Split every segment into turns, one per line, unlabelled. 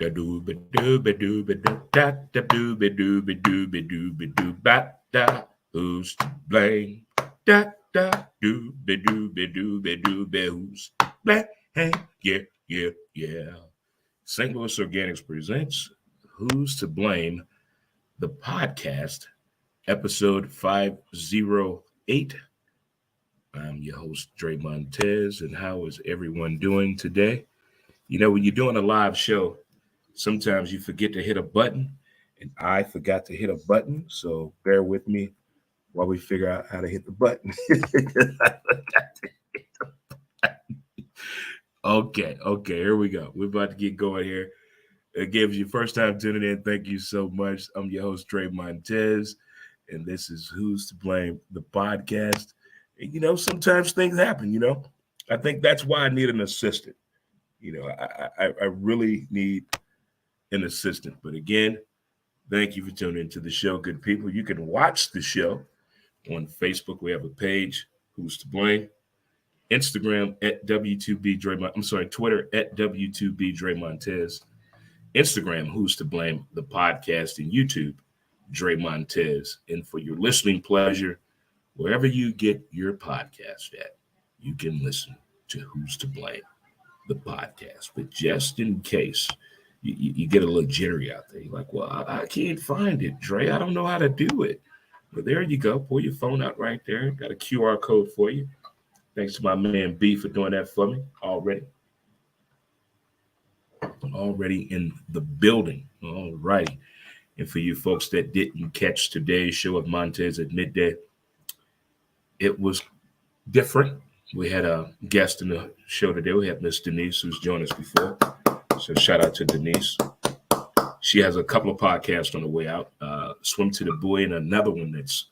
Da dooba dooba dooba da da da dooba dooba dooba dooba dooba da. Who's to blame? Da da dooba dooba dooba dooba. Who's to blame? Hey, yeah, yeah, yeah. St. Louis Organics presents Who's to Blame, the podcast, episode 508. I'm your host, Dre Montez, and how is everyone doing today? You know, when you're doing a live show, sometimes you forget to hit a button, and I forgot to hit a button, so bear with me while we figure out how to hit the button. Okay, here we go. We're about to get going here. Again, if your first time tuning in, thank you so much. I'm your host, Dre Montez, and this is Who's to Blame, the podcast. And, sometimes things happen, I think that's why I need an assistant. I really need an assistant. But again, thank you for tuning into the show, good people. You can watch the show on Facebook. We have a page, Who's to Blame. Instagram at W2B Dre. I'm sorry, Twitter at W2B Dre Montez. Instagram, Who's to Blame, the podcast, and YouTube, Dre Montez. And for your listening pleasure, wherever you get your podcast at, you can listen to Who's to Blame, the podcast. But just in case you get a little jittery out there, you're like, well, I can't find it, Dre. I don't know how to do it. Well, there you go. Pull your phone out right there. Got a QR code for you. Thanks to my man B for doing that for me already. Already in the building. All righty. And for you folks that didn't catch today's show of Montez at midday, it was different. We had a guest in the show today. We had Miss Denise, who's joined us before. So shout out to Denise. She has a couple of podcasts on the way out. Swim to the Buoy and another one that's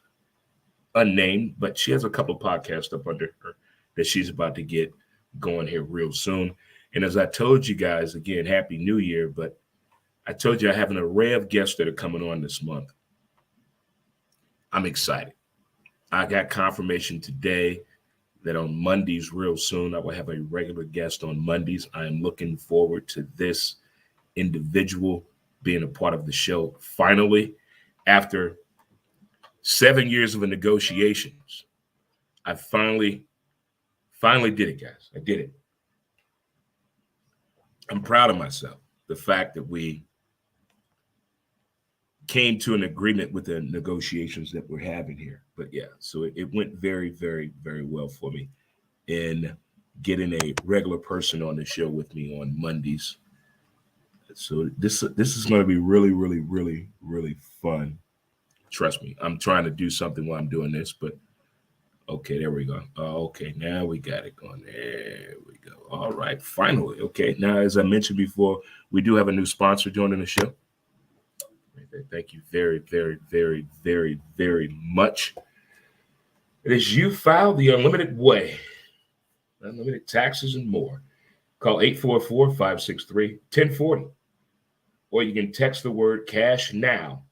unnamed, but she has a couple of podcasts up under her that she's about to get going here real soon. And as I told you guys, again, Happy New Year, but I told you I have an array of guests that are coming on this month. I'm excited. I got confirmation today that on Mondays, real soon, I will have a regular guest on Mondays. I am looking forward to this individual being a part of the show. Finally, after 7 years of negotiations, I finally did it, guys. I did it. I'm proud of myself. The fact that we came to an agreement with the negotiations that we're having here. But yeah, so it went very, very, very well for me in getting a regular person on the show with me on Mondays. So this is going to be really, really, really, really fun. Trust me, I'm trying to do something while I'm doing this, but okay, there we go. Okay, now we got it going. There we go. All right, finally. Okay, now as I mentioned before, we do have a new sponsor joining the show. Thank you very, very, very, very, very much. It is U-File, the unlimited way. Unlimited taxes and more. Call 844-563-1040. Or you can text the word cash now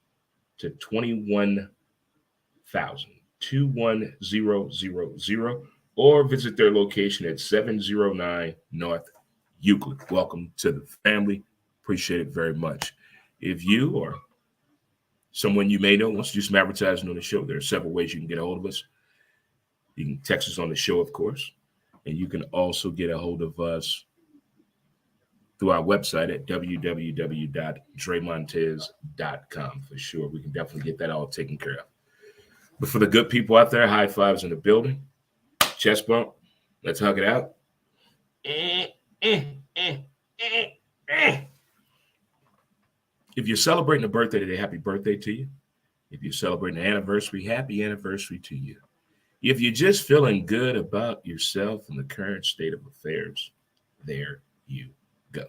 to 21,000. 21000, or visit their location at 709 North Euclid. Welcome to the family. Appreciate it very much. If you or someone you may know wants to do some advertising on the show, there are several ways you can get a hold of us. You can text us on the show, of course, and you can also get a hold of us through our website at www.dremontez.com for sure. We can definitely get that all taken care of. But for the good people out there, high fives in the building. Chest bump. Let's hug it out. If you're celebrating a birthday today, happy birthday to you. If you're celebrating an anniversary, happy anniversary to you. If you're just feeling good about yourself and the current state of affairs, there you go.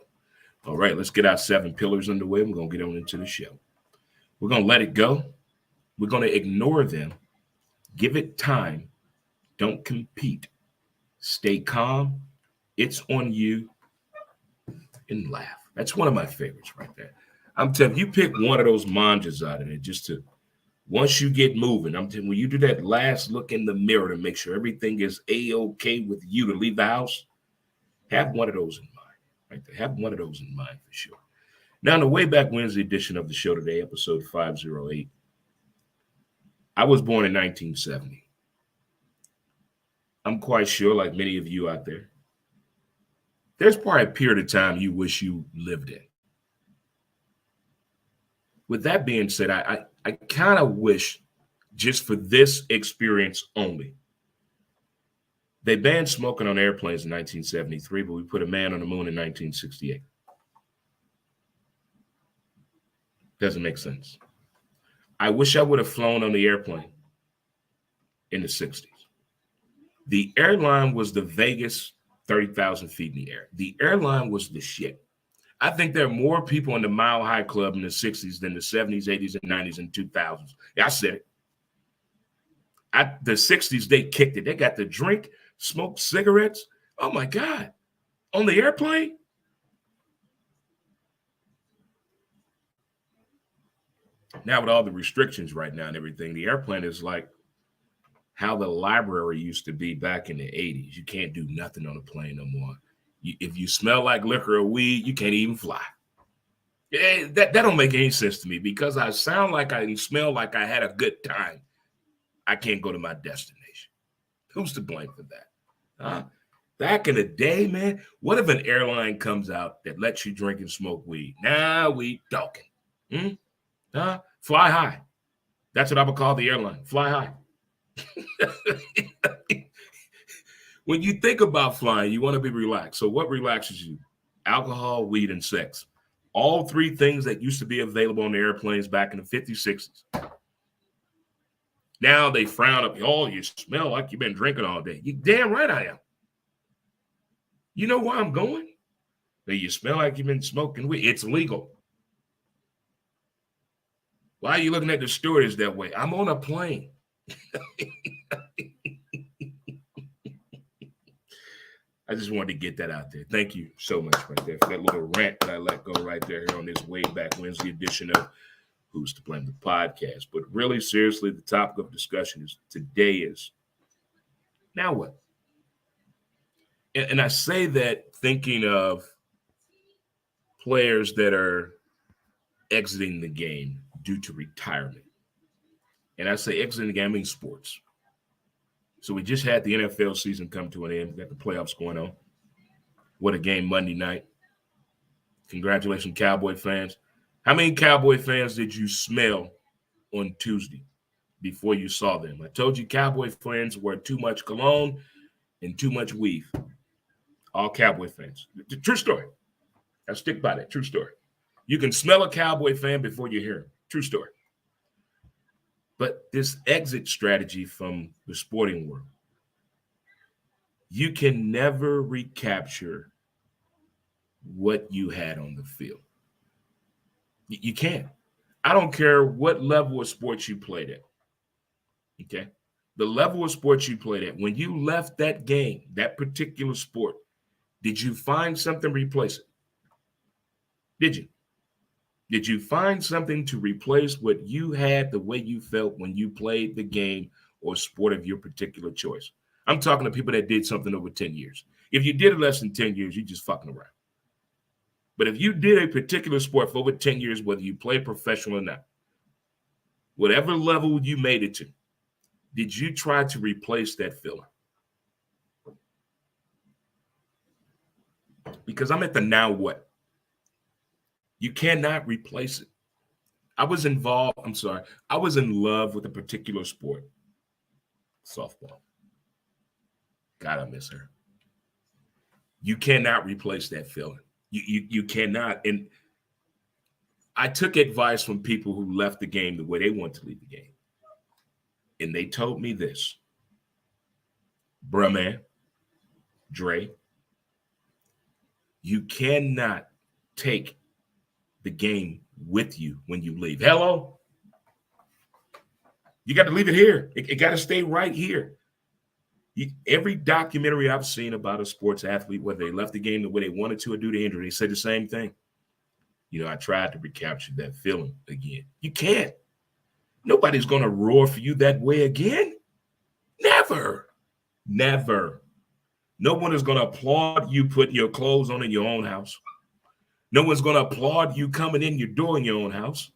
All right, let's get our 7 pillars underway. We're going to get on into the show. We're going to let it go. We're going to ignore them. Give it time. Don't compete. Stay calm. It's on you. And laugh. That's one of my favorites right there. I'm telling you, pick one of those manjas out of there just to, once you get moving, I'm telling you, when you do that last look in the mirror to make sure everything is A-okay with you to leave the house, have one of those in mind. Right there. Have one of those in mind for sure. Now, in the Way Back Wednesday edition of the show today, episode 508, I was born in 1970. I'm quite sure, like many of you out there, there's probably a period of time you wish you lived in. With that being said, I kind of wish, just for this experience only, they banned smoking on airplanes in 1973, but we put a man on the moon in 1968. Doesn't make sense. I wish I would have flown on the airplane in the 60s. The airline was the Vegas 30,000 feet in the air. The airline was the shit. I think there are more people in the Mile High Club in the 60s than the 70s, 80s, and 90s, and 2000s. Yeah, I said it. The 60s, they kicked it. They got the drink, smoke cigarettes. Oh, my God. On the airplane? Now, with all the restrictions right now and everything, the airplane is like how the library used to be back in the 80s. You can't do nothing on a plane no more. If you smell like liquor or weed, you can't even fly. That don't make any sense to me, because I sound like I smell like I had a good time. I can't go to my destination. Who's to blame for that? Back in the day, man, what if an airline comes out that lets you drink and smoke weed? Now we talking. Fly high. That's what I would call the airline. Fly high. When you think about flying, you want to be relaxed. So what relaxes you? Alcohol, weed, and sex. All three things that used to be available on the airplanes back in the 50s, 60s. Now they frown up. Oh, you smell like you've been drinking all day. You damn right I am. You know where I'm going? That you smell like you've been smoking weed. It's legal. Why are you looking at the stewardess that way? I'm on a plane. I just wanted to get that out there. Thank you so much right there for that little rant that I let go right there on this Way Back Wednesday edition of Who's to Blame, the podcast. But really, seriously, the topic of discussion today is, now what? And I say that thinking of players that are exiting the game due to retirement. And I say exiting the game, I mean sports. So we just had the NFL season come to an end. We got the playoffs going on. What a game Monday night. Congratulations, Cowboy fans. How many Cowboy fans did you smell on Tuesday before you saw them? I told you Cowboy fans wear too much cologne and too much weave. All Cowboy fans. True story. I stick by that. True story. You can smell a Cowboy fan before you hear him. True story. But this exit strategy from the sporting world, you can never recapture what you had on the field. You can't. I don't care what level of sports you played at. Okay? The level of sports you played at, when you left that game, that particular sport, did you find something to replace it? Did you? Did you find something to replace what you had, the way you felt when you played the game or sport of your particular choice? I'm talking to people that did something over 10 years. If you did it less than 10 years, you're just fucking around. But if you did a particular sport for over 10 years, whether you play professional or not, whatever level you made it to, did you try to replace that feeling? Because I'm at the now what? You cannot replace it. I was in love with a particular sport. Softball. God, I miss her. You cannot replace that feeling. You cannot. And I took advice from people who left the game the way they want to leave the game. And they told me this. Bruh, man, Dre, you cannot take the game with you when you leave. Hello? You got to leave it here. It got to stay right here. Every documentary I've seen about a sports athlete, whether they left the game the way they wanted to or due to injury, they say the same thing. I tried to recapture that feeling again. You can't. Nobody's going to roar for you that way again. Never. Never. No one is going to applaud you putting your clothes on in your own house. No one's going to applaud you coming in your door in your own house.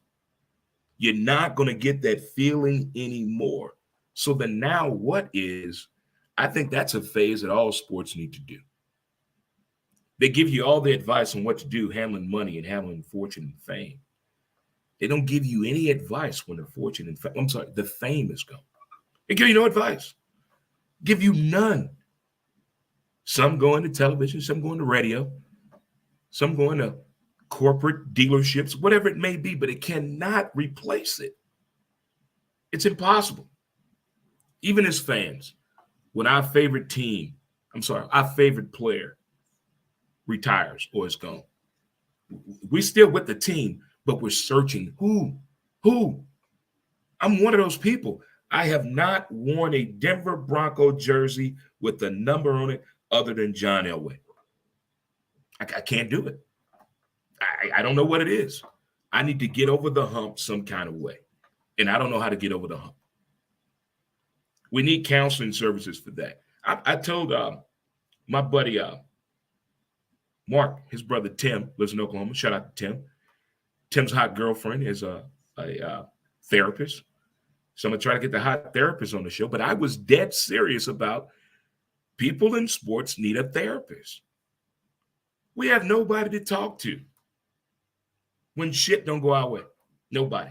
You're not going to get that feeling anymore. So the now what is, I think that's a phase that all sports need to do. They give you all the advice on what to do, handling money and handling fortune and fame. They don't give you any advice when the fortune and the fame is gone. They give you no advice. Give you none. Some go into television, some go into radio, some go into corporate dealerships, whatever it may be, but it cannot replace it. It's impossible. Even as fans, when our favorite player retires or is gone, we're still with the team, but we're searching who. I'm one of those people. I have not worn a Denver Bronco jersey with a number on it other than John Elway. I can't do it. I don't know what it is. I need to get over the hump some kind of way, and I don't know how to get over the hump. We need counseling services for that. I told my buddy Mark, his brother Tim lives in Oklahoma. Shout out to Tim. Tim's hot girlfriend is a therapist. So I'm going to try to get the hot therapist on the show. But I was dead serious about people in sports need a therapist. We have nobody to talk to when shit don't go our way. Nobody.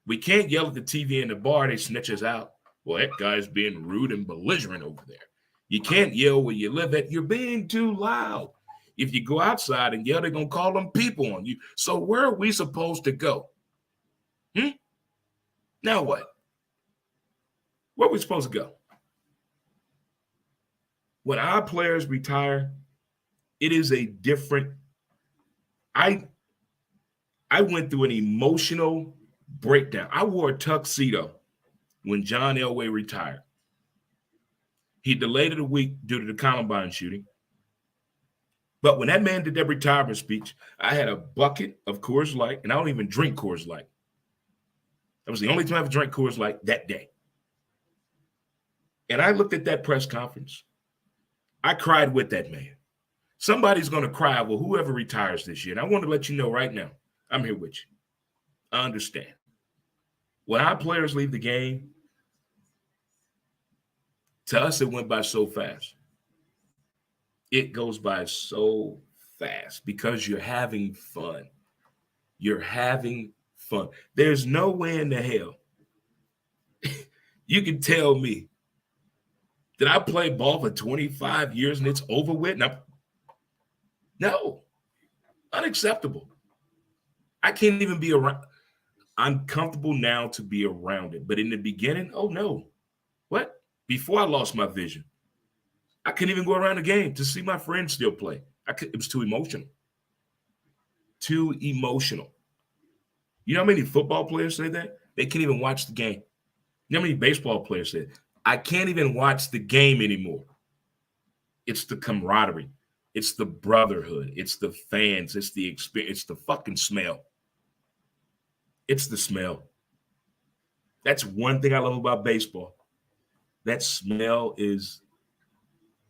We can't yell at the TV in the bar. They snitch us out. Well, that guy's being rude and belligerent over there. You can't yell where you live at. You're being too loud. If you go outside and yell, they're going to call them people on you. So where are we supposed to go? Now what? Where are we supposed to go? When our players retire, it is a different. I went through an emotional breakdown. I wore a tuxedo when John Elway retired. He delayed it a week due to the Columbine shooting. But when that man did that retirement speech, I had a bucket of Coors Light, and I don't even drink Coors Light. That was the only time I ever drank Coors Light that day. And I looked at that press conference. I cried with that man. Somebody's going to cry, well, whoever retires this year. And I want to let you know right now, I'm here with you. I understand. When our players leave the game, to us, it went by so fast. It goes by so fast because you're having fun. You're having fun. There's no way in the hell you can tell me that I played ball for 25 years and it's over with. No, unacceptable. I can't even be around. I'm comfortable now to be around it. But in the beginning, oh no. What? Before I lost my vision, I couldn't even go around the game to see my friends still play. It was too emotional. Too emotional. You know how many football players say that? They can't even watch the game. You know how many baseball players say, I can't even watch the game anymore. It's the camaraderie. It's the brotherhood. It's the fans. It's the experience. It's the fucking smell. It's the smell. That's one thing I love about baseball. That smell is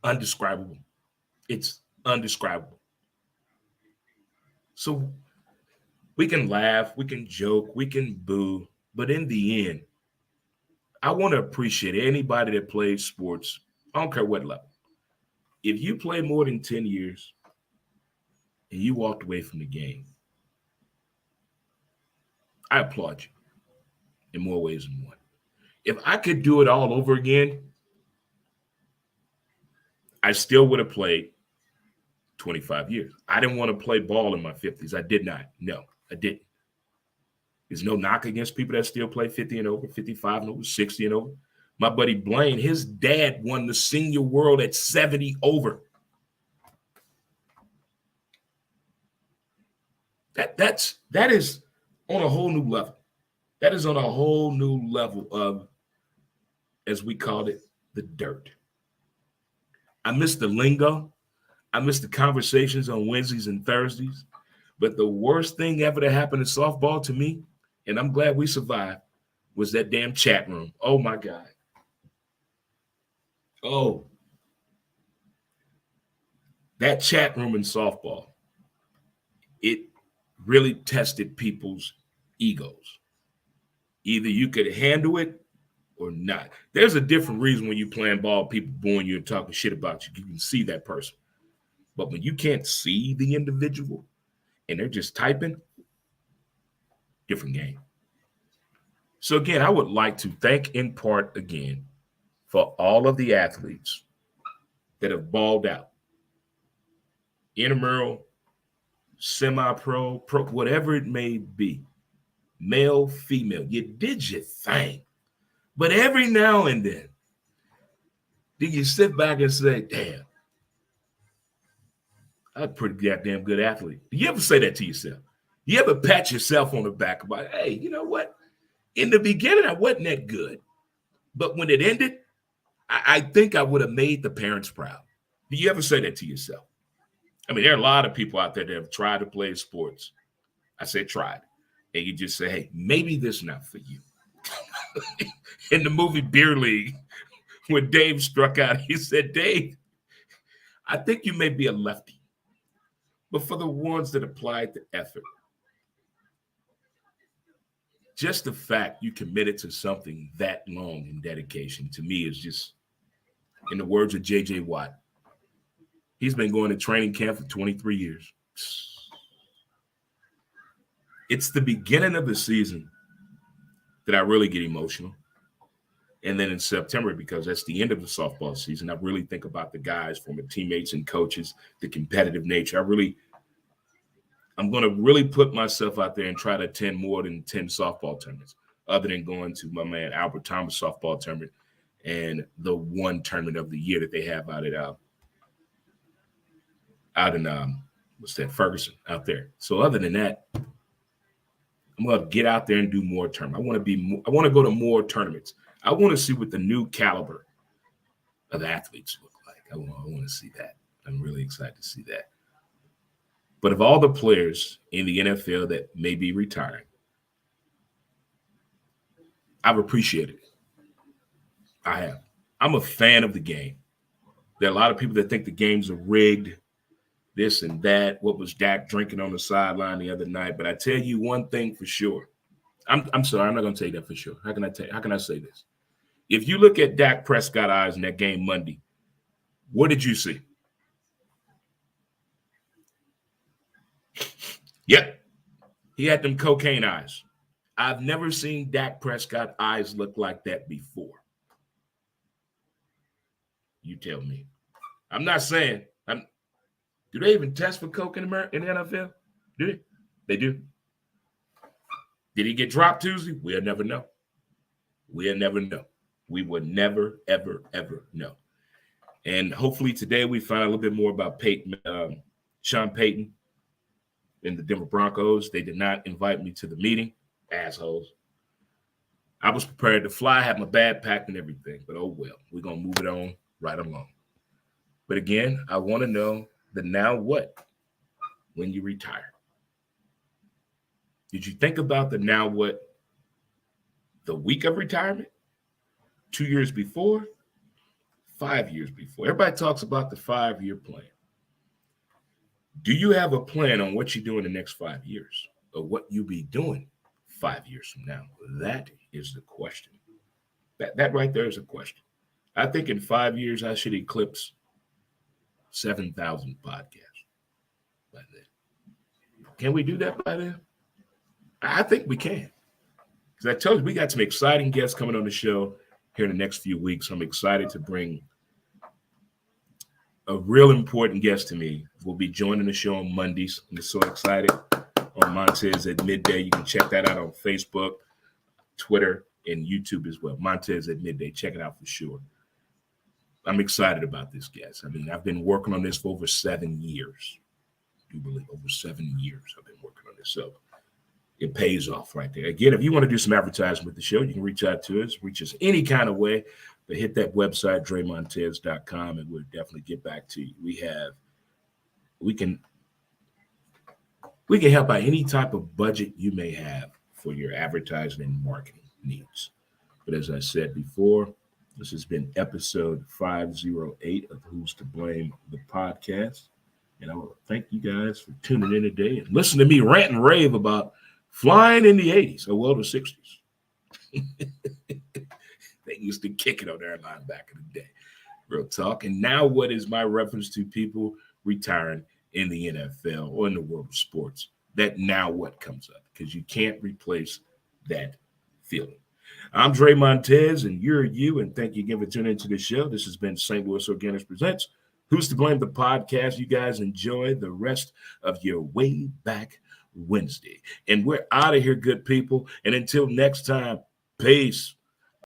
undescribable. It's undescribable. So we can laugh, we can joke, we can boo, but in the end, I want to appreciate anybody that plays sports. I don't care what level. If you play more than 10 years and you walked away from the game, I applaud you in more ways than one. If I could do it all over again, I still would have played 25 years. I didn't want to play ball in my 50s. I did not. No, I didn't. There's no knock against people that still play 50 and over, 55 and over, 60 and over. My buddy Blaine, his dad won the senior world at 70 over. That is on a whole new level. That is on a whole new level of, as we called it, the dirt. I miss the lingo. I miss the conversations on Wednesdays and Thursdays. But the worst thing ever to happen in softball to me, and I'm glad we survived, was that damn chat room. Oh, my God. Oh. That chat room in softball. it really tested people's egos. Either you could handle it or not. There's a different reason when you're playing ball, people booing you and talking shit about you. You can see that person. But when you can't see the individual and they're just typing, different game. So again, I would like to thank in part again for all of the athletes that have balled out. Intramural, semi-pro, pro, whatever it may be. Male, female, you did your thing. But every now and then, do you sit back and say, damn, I'm a pretty goddamn good athlete? Do you ever say that to yourself? You ever pat yourself on the back about, hey, you know what? In the beginning, I wasn't that good. But when it ended, I think I would have made the parents proud. Do you ever say that to yourself? I mean, there are a lot of people out there that have tried to play sports. I said tried. And you just say, hey, maybe this is not for you. In the movie Beer League, when Dave struck out, he said, Dave, I think you may be a lefty. But for the ones that applied the effort, just the fact you committed to something that long in dedication to me is just, in the words of J.J. Watt, he's been going to training camp for 23 years. It's the beginning of the season that I really get emotional. And then in September, because that's the end of the softball season, I really think about the guys, former teammates and coaches, the competitive nature. I'm going to really put myself out there and try to attend more than 10 softball tournaments, other than going to my man Albert Thomas softball tournament and the one tournament of the year that they have out in Ferguson out there. So other than that, I'm going to get out there and do more tournaments. I want to go to more tournaments. I want to see what the new caliber of athletes look like. I want to see that. I'm really excited to see that. But of all the players in the NFL that may be retiring, I've appreciated it. I have. I'm a fan of the game. There are a lot of people that think the games are rigged, this and that. What was Dak drinking on the sideline the other night? But I tell you one thing for sure. I'm sorry, I'm not going to tell you that for sure. How can I say this? If you look at Dak Prescott eyes in that game Monday, what did you see? Yep. He had them cocaine eyes. I've never seen Dak Prescott eyes look like that before. You tell me. I'm not saying. Do they even test for coke in the NFL? Do they? They do. Did he get dropped Tuesday? We'll never know. We'll never know. We will never, ever, ever know. And hopefully today we find a little bit more about Sean Payton and the Denver Broncos. They did not invite me to the meeting. Assholes. I was prepared to fly, had my bag packed and everything, but oh well. We're going to move it on right along. But again, I want to know the now what when you retire. Did you think about the now what the week of retirement? 2 years before? 5 years before? Everybody talks about the 5-year plan. Do you have a plan on what you do in the next 5 years or what you'll be doing 5 years from now? That is the question. That right there is a question. I think in 5 years, I should eclipse 7,000 podcasts by then. Can we do that by then? I think we can. Because I told you, we got some exciting guests coming on the show here in the next few weeks. I'm excited to bring a real important guest to me. Will be joining the show on Mondays. I'm so excited. On Montez at Midday. You can check that out on Facebook, Twitter, and YouTube as well. Montez at Midday. Check it out for sure. I'm excited about this guest. I mean, I've been working on this for over 7 years. Do you believe over 7 years I've been working on this? So it pays off right there. Again, if you want to do some advertising with the show, you can reach out to us, reach us any kind of way, but hit that website, DreMontez.com, and we'll definitely get back to you. We can help out any type of budget you may have for your advertising and marketing needs. But as I said before, this has been episode 508 of Who's to Blame, the podcast. And I want to thank you guys for tuning in today and listen to me rant and rave about flying in the 80s, or well, the 60s. They used to kick it on their line back in the day. Real talk. And now, what is my reference to people retiring in the NFL or in the world of sports? That now what comes up? Because you can't replace that feeling. I'm Dre Montez, and you're you. And thank you again for tuning into the show. This has been St. Louis Organics Presents Who's to Blame, the podcast. You guys enjoy the rest of your way back Wednesday. And we're out of here, good people. And until next time, peace.